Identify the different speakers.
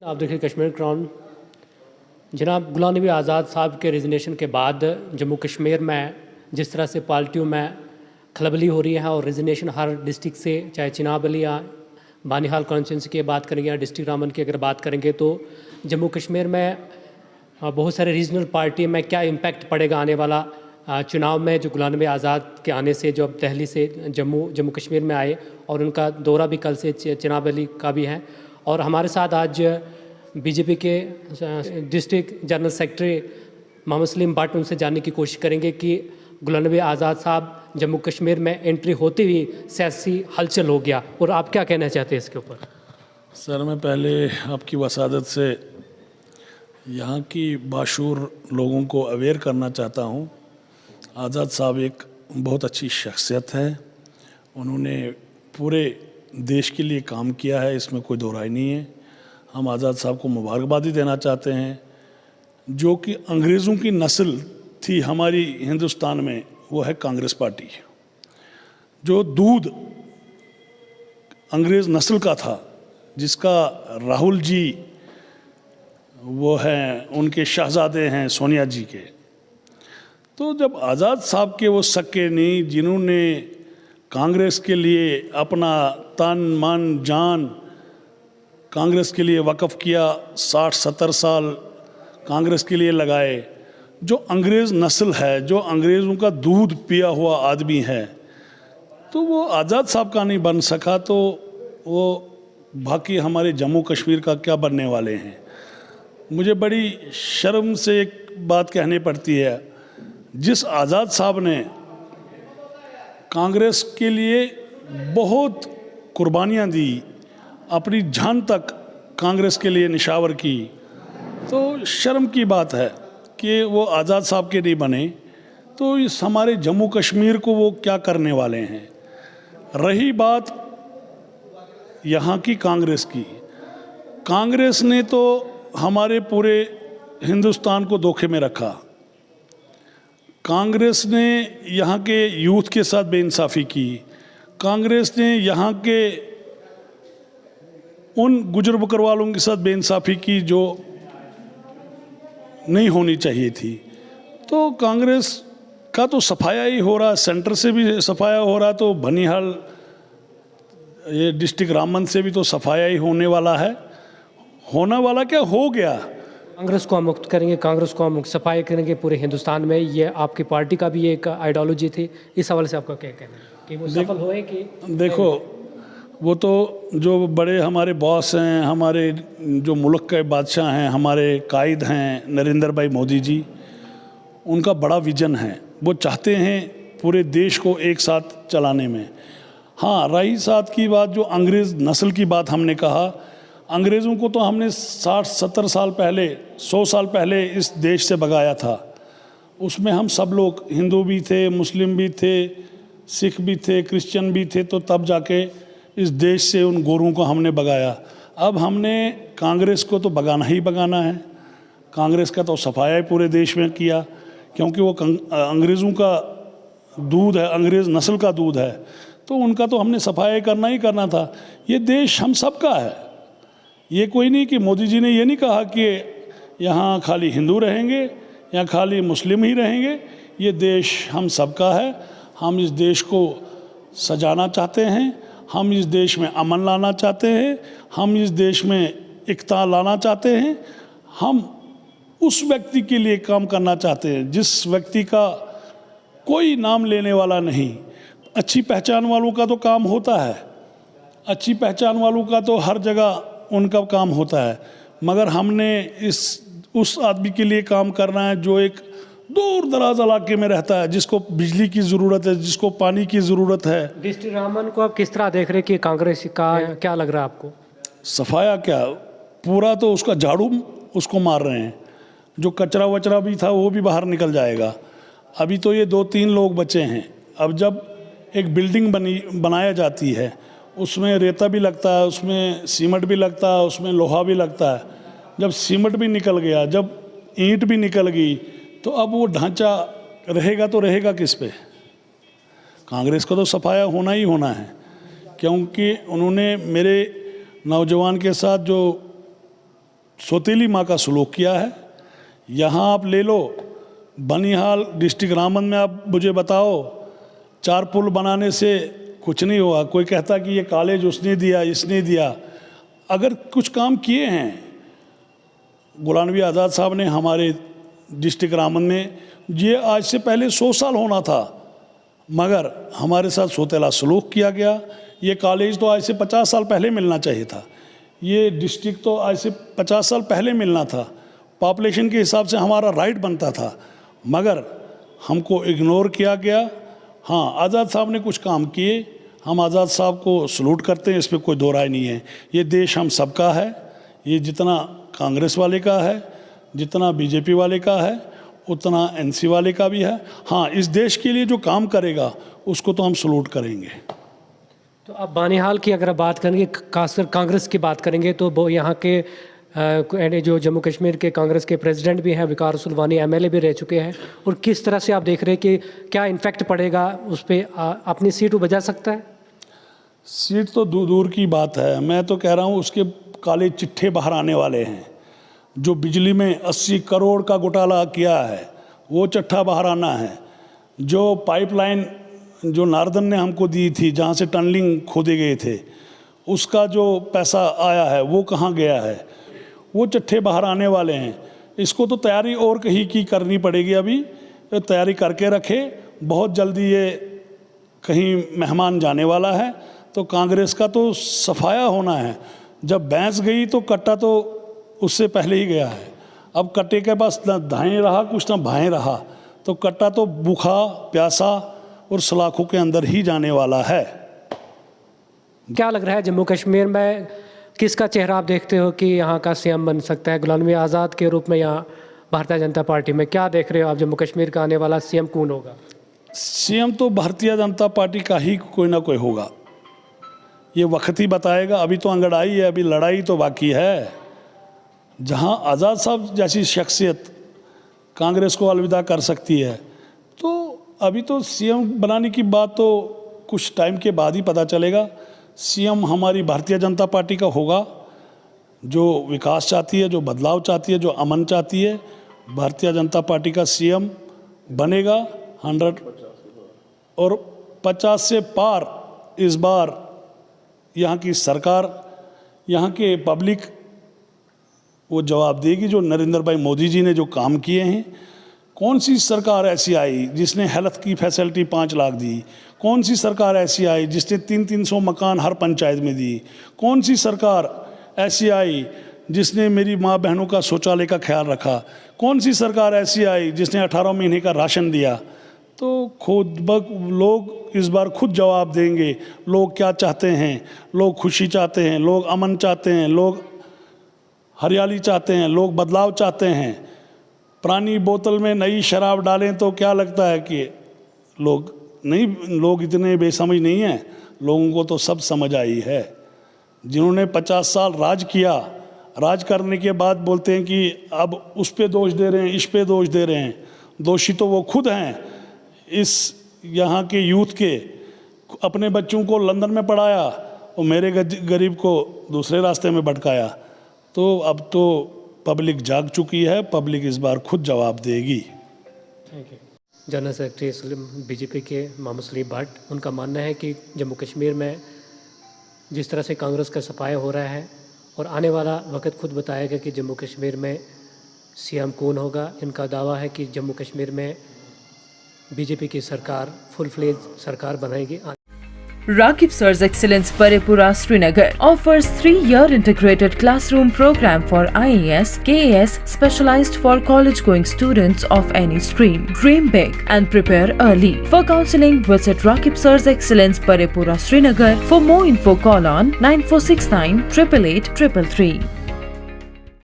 Speaker 1: आप देखिए कश्मीर क्राउन जनाब गुलाम नबी आज़ाद साहब के रिजनेशन के बाद जम्मू कश्मीर में जिस तरह से पार्टियों में खलबली हो रही है और रिजनेशन हर डिस्ट्रिक्ट से, चाहे चिनाब अली या बानिहाल कॉन्स्टिट्यूंसी की बात करेंगे या डिस्ट्रिक्ट रामन की अगर बात करेंगे, तो जम्मू कश्मीर में बहुत सारे रीजनल पार्टी में क्या इम्पैक्ट पड़ेगा आने वाला चुनाव में, जो गुलाम नबी आज़ाद के आने से, जो अब दिल्ली से जम्मू कश्मीर में आए और उनका दौरा भी कल से चिनाब अली का भी है। और हमारे साथ आज बीजेपी के district general secretary Mohammad Salim Bhatt, उनसे जानने की कोशिश करेंगे कि गुलाम नबी आज़ाद साहब जम्मू कश्मीर में एंट्री होते ही सियासी हलचल हो गया, और आप क्या कहना चाहते हैं इसके ऊपर?
Speaker 2: सर, मैं पहले आपकी वसादत से यहाँ की बाशूर लोगों को अवेयर करना चाहता हूँ। आज़ाद साहब एक बहुत अच्छी शख्सियत है, उन्होंने पूरे देश के लिए काम किया है, इसमें कोई दो राय नहीं है। हम आज़ाद साहब को मुबारकबादी देना चाहते हैं। जो कि अंग्रेज़ों की नस्ल थी हमारी हिंदुस्तान में, वो है कांग्रेस पार्टी। जो दूध अंग्रेज़ नस्ल का था, जिसका राहुल जी वो हैं, उनके शहजादे हैं सोनिया जी के। तो जब आज़ाद साहब के वो सक्के नहीं, जिन्होंने कांग्रेस के लिए अपना तन मन जान कांग्रेस के लिए वक़्फ़ किया, 60-70 साल कांग्रेस के लिए लगाए, जो अंग्रेज़ नस्ल है, जो अंग्रेज़ों का दूध पिया हुआ आदमी है, तो वो आज़ाद साहब का नहीं बन सका, तो वो बाकी हमारे जम्मू कश्मीर का क्या बनने वाले हैं। मुझे बड़ी शर्म से एक बात कहनी पड़ती है, जिस आज़ाद साहब ने कांग्रेस के लिए बहुत कुर्बानियाँ दी, अपनी जान तक कांग्रेस के लिए निशावर की, तो शर्म की बात है कि वो आज़ाद साहब के नहीं बने, तो इस हमारे जम्मू कश्मीर को वो क्या करने वाले हैं। रही बात यहाँ की कांग्रेस की, कांग्रेस ने तो हमारे पूरे हिंदुस्तान को धोखे में रखा। कांग्रेस ने यहाँ के यूथ के साथ बेइंसाफ़ी की। कांग्रेस ने यहाँ के उन गुजर बकर वालों के साथ बेइंसाफ़ी की जो नहीं होनी चाहिए थी। तो कांग्रेस का तो सफाया ही हो रहा, सेंटर से भी सफाया हो रहा, तो बनिहाल ये डिस्ट्रिक्ट रामन से भी तो सफाया ही होने वाला है। होना वाला क्या हो गया।
Speaker 1: कांग्रेस को हम मुक्त करेंगे, कांग्रेस को हम सफाई करेंगे पूरे हिंदुस्तान में, ये आपकी पार्टी का भी एक आइडियोलॉजी थी। इस हवाले से आपका क्या कहना है कि वो सफल हुए कि?
Speaker 2: देखो, वो तो जो बड़े हमारे बॉस हैं, हमारे जो मुल्क के बादशाह हैं, हमारे कायद हैं नरेंद्र भाई मोदी जी, उनका बड़ा विजन है। वो चाहते हैं पूरे देश को एक साथ चलाने में। हाँ, रही साथ की बात, जो अंग्रेज़ नस्ल की बात हमने कहा, अंग्रेज़ों को तो हमने 60-70 साल पहले, 100 साल पहले इस देश से भगाया था। उसमें हम सब लोग, हिंदू भी थे, मुस्लिम भी थे, सिख भी थे, क्रिश्चियन भी थे, तो तब जाके इस देश से उन गोरों को हमने भगाया। अब हमने कांग्रेस को तो भगाना ही भगाना है। कांग्रेस का तो सफाया ही पूरे देश में किया, क्योंकि वो अंग्रेज़ों का दूध है, अंग्रेज़ नस्ल का दूध है, तो उनका तो हमने सफाया करना ही करना था। ये देश हम सब का है। ये कोई नहीं कि मोदी जी ने ये नहीं कहा कि यहाँ खाली हिंदू रहेंगे या खाली मुस्लिम ही रहेंगे। ये देश हम सब का है। हम इस देश को सजाना चाहते हैं, हम इस देश में अमन लाना चाहते हैं, हम इस देश में एकता लाना चाहते हैं। हम उस व्यक्ति के लिए काम करना चाहते हैं जिस व्यक्ति का कोई नाम लेने वाला नहीं। अच्छी पहचान वालों का तो काम होता है, अच्छी पहचान वालों का तो हर जगह उनका काम होता है, मगर हमने उस आदमी के लिए काम करना है जो एक दूर दराज इलाके में रहता है, जिसको बिजली की ज़रूरत है, जिसको पानी की ज़रूरत है।
Speaker 1: डिस्ट्रिक्ट रामन को आप किस तरह देख रहे हैं कि कांग्रेस का क्या लग रहा है आपको?
Speaker 2: सफाया क्या, पूरा तो उसका झाड़ू उसको मार रहे हैं। जो कचरा वचरा भी था वो भी बाहर निकल जाएगा। अभी तो ये 2-3 लोग बचे हैं। अब जब एक बिल्डिंग बनाया जाती है, उसमें रेता भी लगता है, उसमें सीमेंट भी लगता है, उसमें लोहा भी लगता है। जब सीमेंट भी निकल गया, जब ईंट भी निकल गई, तो अब वो ढांचा रहेगा तो रहेगा किस पे? कांग्रेस को तो सफाया होना ही होना है, क्योंकि उन्होंने मेरे नौजवान के साथ जो सौतेली माँ का सलूक किया है। यहाँ आप ले लो बनिहाल डिस्ट्रिक्ट रामबन में, आप मुझे बताओ 4 पुल बनाने से कुछ नहीं हुआ। कोई कहता कि ये कॉलेज उसने दिया, इसने दिया। अगर कुछ काम किए हैं गुलाम नबी आज़ाद साहब ने हमारे डिस्ट्रिक्ट रामबन में, ये आज से पहले 100 साल होना था, मगर हमारे साथ सौतेला सलूक किया गया। ये कॉलेज तो आज से 50 साल पहले मिलना चाहिए था, ये डिस्ट्रिक्ट तो आज से 50 साल पहले मिलना था। पॉपुलेशन के हिसाब से हमारा राइट बनता था, मगर हमको इग्नोर किया गया। हाँ, आज़ाद साहब ने कुछ काम किए, हम आज़ाद साहब को सलूट करते हैं, इस पर कोई दो राय नहीं है। ये देश हम सबका है, ये जितना कांग्रेस वाले का है, जितना बीजेपी वाले का है, उतना एनसी वाले का भी है। हाँ, इस देश के लिए जो काम करेगा उसको तो हम सलूट करेंगे।
Speaker 1: तो अब बानिहाल की अगर बात करेंगे, खासकर कांग्रेस की बात करेंगे, तो वो यहाँ के जो जम्मू कश्मीर के कांग्रेस के प्रेसिडेंट भी हैं, विकार सुलवानी एमएलए भी रह चुके हैं, और किस तरह से आप देख रहे हैं कि क्या इम्फेक्ट पड़ेगा उस पर, अपनी सीट वो बचा सकता है?
Speaker 2: सीट तो दूर की बात है, मैं तो कह रहा हूँ उसके काले चिट्ठे बाहर आने वाले हैं। जो बिजली में 80 करोड़ का घोटाला किया है वो चिट्ठा बाहर आना है। जो पाइपलाइन जो नारदन ने हमको दी थी, जहाँ से टनलिंग खोदे गए थे, उसका जो पैसा आया है वो कहाँ गया है, वो चिट्ठे बाहर आने वाले हैं। इसको तो तैयारी और कहीं की करनी पड़ेगी, अभी तैयारी करके रखे, बहुत जल्दी ये कहीं मेहमान जाने वाला है। तो कांग्रेस का तो सफाया होना है। जब भैंस गई तो कट्टा तो उससे पहले ही गया है। अब कट्टे के पास ना दाएं रहा कुछ, ना बाएं रहा, तो कट्टा तो भूखा प्यासा और सलाखों के अंदर ही जाने वाला है।
Speaker 1: क्या लग रहा है जम्मू कश्मीर में किसका चेहरा आप देखते हो कि यहाँ का सीएम बन सकता है? गुलाम नबी आज़ाद के रूप में या भारतीय जनता पार्टी में, क्या देख रहे हो आप जम्मू कश्मीर का आने वाला सीएम कौन होगा?
Speaker 2: सीएम तो भारतीय जनता पार्टी का ही कोई ना कोई होगा, ये वक्त ही बताएगा। अभी तो अंगड़ाई है, अभी लड़ाई तो बाकी है। जहाँ आज़ाद साहब जैसी शख्सियत कांग्रेस को अलविदा कर सकती है, तो अभी तो सीएम बनाने की बात तो कुछ टाइम के बाद ही पता चलेगा। सीएम हमारी भारतीय जनता पार्टी का होगा, जो विकास चाहती है, जो बदलाव चाहती है, जो अमन चाहती है। भारतीय जनता पार्टी का सीएम बनेगा 100 और 50 से पार इस बार यहाँ की सरकार, यहाँ के पब्लिक वो जवाब देगी। जो नरेंद्र भाई मोदी जी ने जो काम किए हैं, कौन सी सरकार ऐसी आई जिसने हेल्थ की फैसिलिटी 5 लाख दी? कौन सी सरकार ऐसी आई जिसने 300 मकान हर पंचायत में दी? कौन सी सरकार ऐसी आई जिसने मेरी माँ बहनों का शौचालय का ख्याल रखा? कौन सी सरकार ऐसी आई जिसने 18 महीने का राशन दिया? तो लोग इस बार खुद जवाब देंगे, लोग क्या चाहते हैं। लोग खुशी चाहते हैं, लोग अमन चाहते हैं, लोग हरियाली चाहते हैं, लोग बदलाव चाहते हैं। पुरानी बोतल में नई शराब डालें तो क्या लगता है कि लोग इतने बेसमझ नहीं हैं। लोगों को तो सब समझ आई है। जिन्होंने 50 साल राज किया, राज करने के बाद बोलते हैं कि अब उस पे दोष दे रहे हैं, इस पे दोष दे रहे हैं। दोषी तो वो खुद हैं। इस यहाँ के यूथ के अपने बच्चों को लंदन में पढ़ाया और मेरे गरीब को दूसरे रास्ते में भटकाया। तो अब तो पब्लिक जाग चुकी है, पब्लिक इस बार खुद जवाब देगी।
Speaker 1: Thank you. General secretary BJP के मोहम्मद सलीम भट्ट, उनका मानना है कि जम्मू कश्मीर में जिस तरह से कांग्रेस का सफाया हो रहा है और आने वाला वक्त खुद बताएगा कि जम्मू कश्मीर में सीएम कौन होगा। इनका दावा है कि जम्मू कश्मीर में बीजेपी की सरकार फुल फ्लेज सरकार बनाएगी।
Speaker 3: Rakib Sir's Excellence Paripura Srinagar offers 3-year integrated classroom program for IAS, KAS specialized for college-going students of any stream. Dream big and prepare early. For counseling, visit Rakib Sir's Excellence Paripura Srinagar. For more info, call on 9469 888 333.